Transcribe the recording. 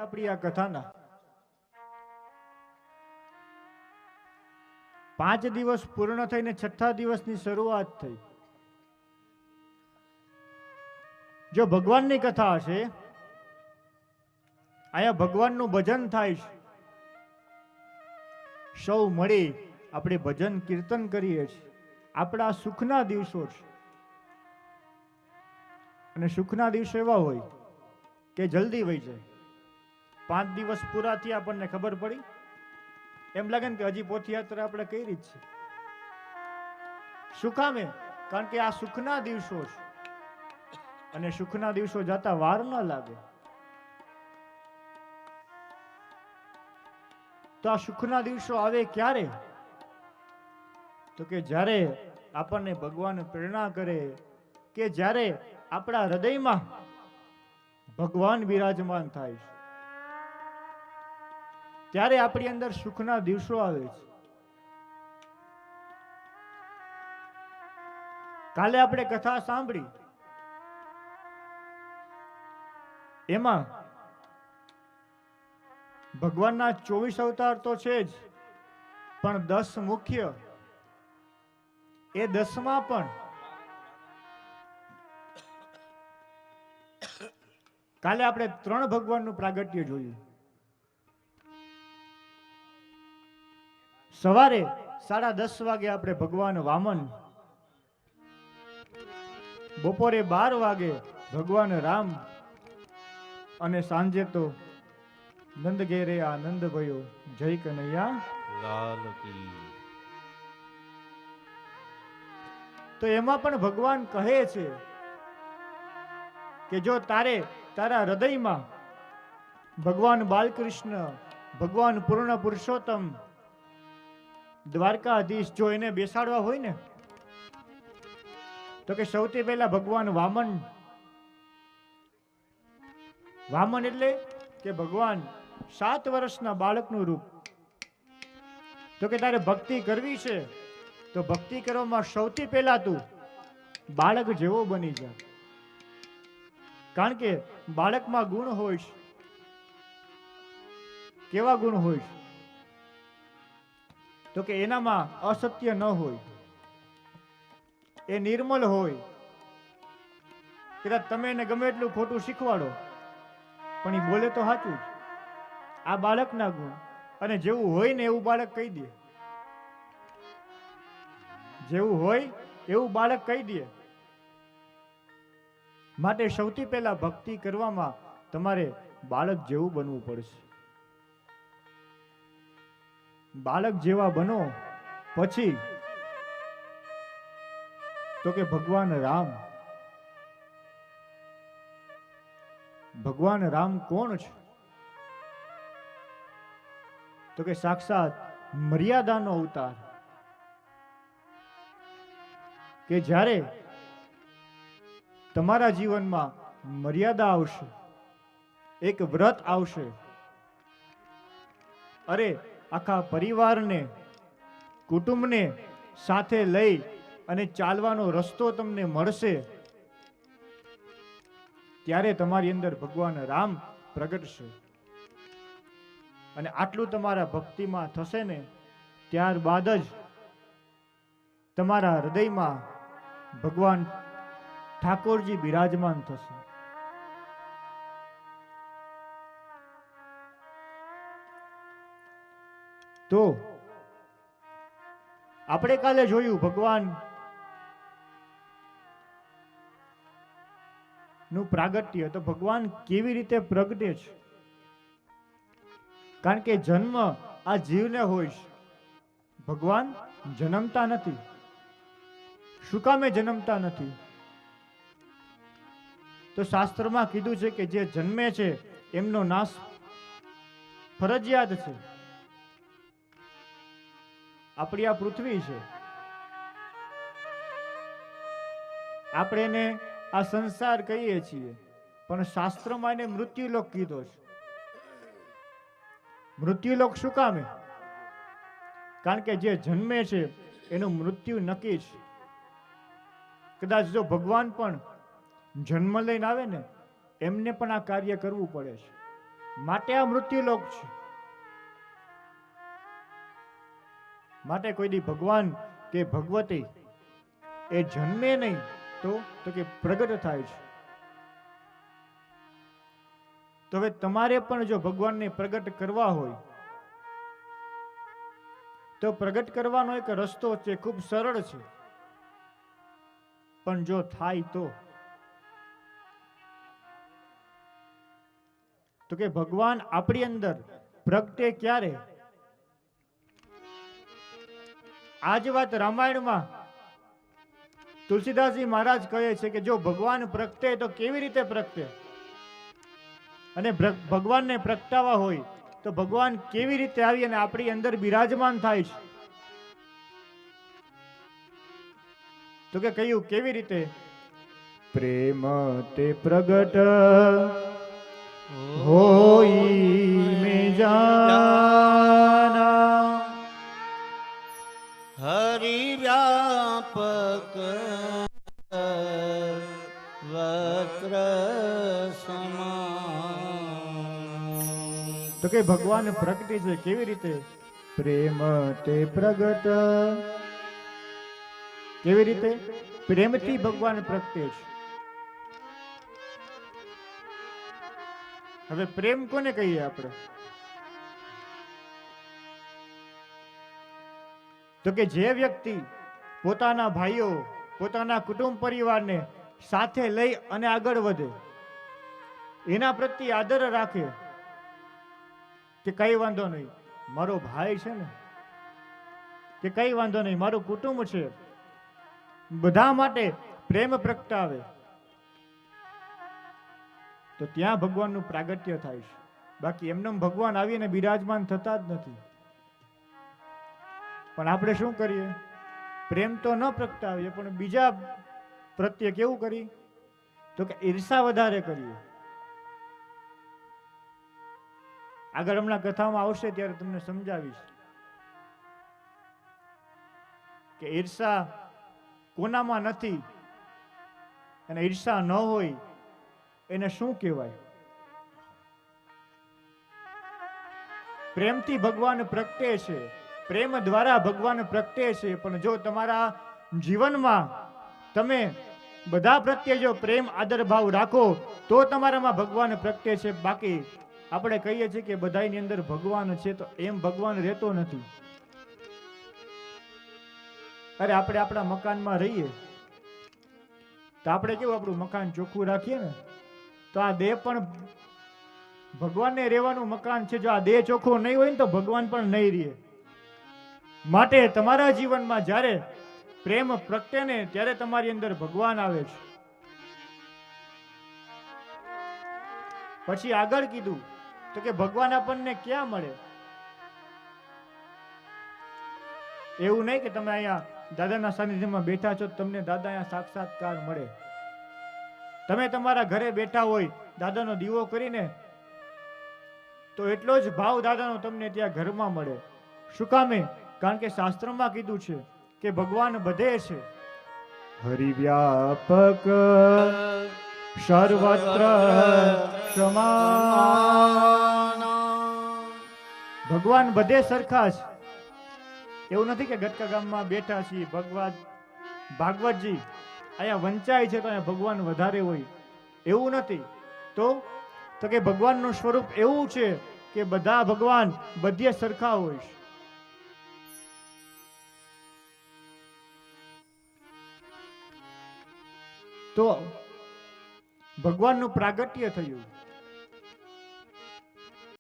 આપણી આ કથાના 5 દિવસ પૂર્ણ થઈને 6થા દિવસની શરૂઆત થઈ. જો ભગવાનની કથા હશે, અહીંયા ભગવાનનું ભજન થાય છે, સૌ મળી આપણે ભજન કીર્તન કરીએ છીએ. આપણા સુખના દિવસો છે, અને સુખના દિવસો એવા હોય કે જલ્દી વહી જાય. 5 દિવસ પૂરા થયા આપણને ખબર પડી, એમ લાગે ને કે હજી પોથયાત્રા આપણે કરી જ છે. શું કામે? કારણ કે આ સુખના દિવસો છે, અને સુખના દિવસો જતા વાર ન લાગે. તો આ સુખના દિવસો આવે ક્યારે? તો કે જ્યારે આપણને ભગવાન પ્રેરણા કરે, કે જ્યારે આપણા હૃદયમાં ભગવાન બિરાજમાન થાય છે, ત્યારે આપણી અંદર સુખના દિવસો આવે છે. કાલે આપણે કથા સાંભળી, એમાં ભગવાનના 24 અવતાર તો છે જ, પણ 10 મુખ્ય, એ 10માં પણ કાલે આપણે 3 ભગવાનનું પ્રાગટ્ય જોયું. સવારે 10:30 વાગે આપણે ભગવાન વામન, બપોરે 12 વાગે ભગવાન રામ, અને સાંજે તો નંદ ઘેરે આનંદ ભયો, જય કનૈયા લાલ કી. તો એમાં પણ ભગવાન કહે છે કે જો તારા હૃદયમાં ભગવાન બાલકૃષ્ણ, ભગવાન પૂર્ણ પુરુષોત્તમ, દ્વારકાધીશ જો એને બેસાડવા હોય ને, તો કે સૌથી પહેલા ભગવાન વામન. વામન એટલે કે ભગવાન 7 વર્ષના બાળકનું રૂપ. તો કે તારે ભક્તિ કરવી છે, તો ભક્તિ કરવામાં સૌથી પહેલા તું બાળક જેવો બની જા. કારણ કે બાળકમાં ગુણ હોય છે. કેવા ગુણ હોય છે? તો કે એનામાં અસત્ય ન હોય, એ નિર્મલ હોય. કદાચ તમે એને ગમે એટલું ખોટું શીખવાડો, પણ એ બોલે તો સાચું જ. આ બાળકના ગુણ, અને જેવું હોય ને એવું બાળક કહી દે. જેવું હોય એવું બાળક કહી દે. માટે સૌથી પહેલા ભક્તિ કરવામાં તમારે બાળક જેવું બનવું પડશે. બાળક જેવા બનો, પછી તો કે ભગવાન રામ. ભગવાન રામ કોણ છે? તો કે સાક્ષાત મર્યાદાનો અવતાર. કે જ્યારે તમારા જીવનમાં મર્યાદા આવશે, એક વ્રત આવશે, અરે આખા પરિવારને, કુટુંબને સાથે લઈ અને ચાલવાનો રસ્તો તમને મળશે, ત્યારે તમારી અંદર ભગવાન રામ પ્રગટશે. અને આટલું તમારા ભક્તિમાં થશે ને, ત્યારબાદ જ તમારા હૃદયમાં ભગવાન ઠાકોરજી બિરાજમાન થશે. તો આપણે કાલે જોયું ભગવાન નું પ્રાગટ્ય. તો ભગવાન કેવી રીતે પ્રગટે છે? કારણ કે જન્મ આ જીવને હોય છે. ભગવાન જન્મતા નથી. શું કામે જન્મતા નથી? તો શાસ્ત્રમાં કીધું છે કે જે જન્મે છે એમનો નાશ ફરજિયાત છે. આપણી આ પૃથ્વી છે, આપણે એને આ સંસાર કહીએ છીએ, પણ શાસ્ત્રમાં એને મૃત્યુલોક કીધો છે. મૃત્યુલોક શું કામે? કારણ કે જે જન્મે છે એનું મૃત્યુ નક્કી છે. કદાચ જો ભગવાન પણ જન્મ લઈને આવે ને, એમને પણ આ કાર્ય કરવું પડે છે. માટે આ મૃત્યુલોક છે. માટે કોઈ દી ભગવાન કે ભગવતી એ જન્મે નહીં તો કે પ્રગટ થાય છે. તો હવે તમારે પણ જો ભગવાનને પ્રગટ કરવા હોય તો પ્રગટ કરવાનો એક રસ્તો છે, ખૂબ સરળ છે. પણ જો થાય તો કે ભગવાન આપણી અંદર પ્રગટે ક્યારે? આજ વાત રામાયણમાં તુલસીદાસજી મહારાજ કહે છે કે જો ભગવાન પ્રગટે તો કેવી રીતે પ્રગટે, અને ભગવાનને પ્રગટાવા હોય તો ભગવાન કેવી રીતે આવી અને આપણી અંદર બિરાજમાન થાય છે. તો કે કહ્યું કેવી રીતે? પ્રેમ તે પ્રગટ હોઈ મે જાના, હરિ વ્યાપક વક્ર સમાન. તો કે ભગવાન પ્રગટી છે કેવી રીતે? પ્રેમ તે પ્રગટ. કેવી રીતે? પ્રેમથી ભગવાન પ્રગટે છે. હવે પ્રેમ કોને કહીએ આપણે? તો કે જે વ્યક્તિ પોતાના ભાઈઓ, પોતાના કુટુંબ પરિવારને સાથે લઈ અને આગળ વધે, એના પ્રત્યે આદર રાખે કે કઈ વાંધો નહીં, મારો ભાઈ છે ને, કે કઈ વાંધો નહીં, મારું કુટુંબ છે, બધા માટે પ્રેમ પ્રગટાવે, તો ત્યાં ભગવાનનું પ્રાગટ્ય થાય છે. બાકી એમને ભગવાન આવીને બિરાજમાન થતા જ નથી. પણ આપણે શું કરીએ? પ્રેમ તો ન પ્રગટાવીએ પણ બીજા પ્રત્યે કેવું કરીએ? તો કે ઈર્ષા વધારે કરીએ. આગળ હમણાં કથામાં આવશે ત્યારે તમને સમજાવીશ કે ઈર્ષા કોનામાં નથી અને ઈર્ષા ન હોય એને શું કહેવાય. પ્રેમથી ભગવાન પ્રગટે છે, પ્રેમ દ્વારા ભગવાન પ્રગટે છે. પણ જો તમારા જીવનમાં તમે બધા પ્રત્યે જો પ્રેમ આદર ભાવ રાખો તો તમારામાં ભગવાન પ્રગટે છે. બાકી આપણે કહીએ છીએ કે બધાની અંદર ભગવાન છે, તો એમ ભગવાન રહેતો નથી. અરે આપણે આપણા મકાનમાં રહીએ તો આપણે કેવું આપણું મકાન ચોખ્ખું રાખીએ ને, તો આ દેહ પણ ભગવાનને રહેવાનું મકાન છે. જો આ દેહ ચોખ્ખો નહીં હોય ને તો ભગવાન પણ નહીં રહે. માટે તમારા જીવનમાં જ્યારે પ્રેમ પ્રગટે ને ત્યારે તમારી અંદર ભગવાન આવે છે. પછી આગળ કીધું તો કે ભગવાન આપણને ક્યાં મળે? એવું નહીં કે તમે અહીંયા દાદાના સાનિધ્યમાં બેઠા છો તમને દાદા અહીંયા સાક્ષાત્કાર મળે. તમે તમારા ઘરે બેઠા હોય દાદાનો દીવો કરીને તો એટલો જ ભાવ દાદાનો તમને ત્યાં ઘરમાં મળે. શું કામે? કારણ કે શાસ્ત્રમાં કીધું છે કે ભગવાન બધે છે. હરિવ્યાપક સર્વત્ર સમાન. ભગવાન બધે સરખા છે. એવું નથી કે ગટકા ગામમાં બેઠા છીએ ભાગવતજી અહીંયા વંચાય છે તો અહીંયા ભગવાન વધારે હોય, એવું નથી. તો કે ભગવાનનું સ્વરૂપ એવું છે કે બધા ભગવાન બધે સરખા હોય છે. તો ભગવાનનું પ્રાગટ્ય થયું.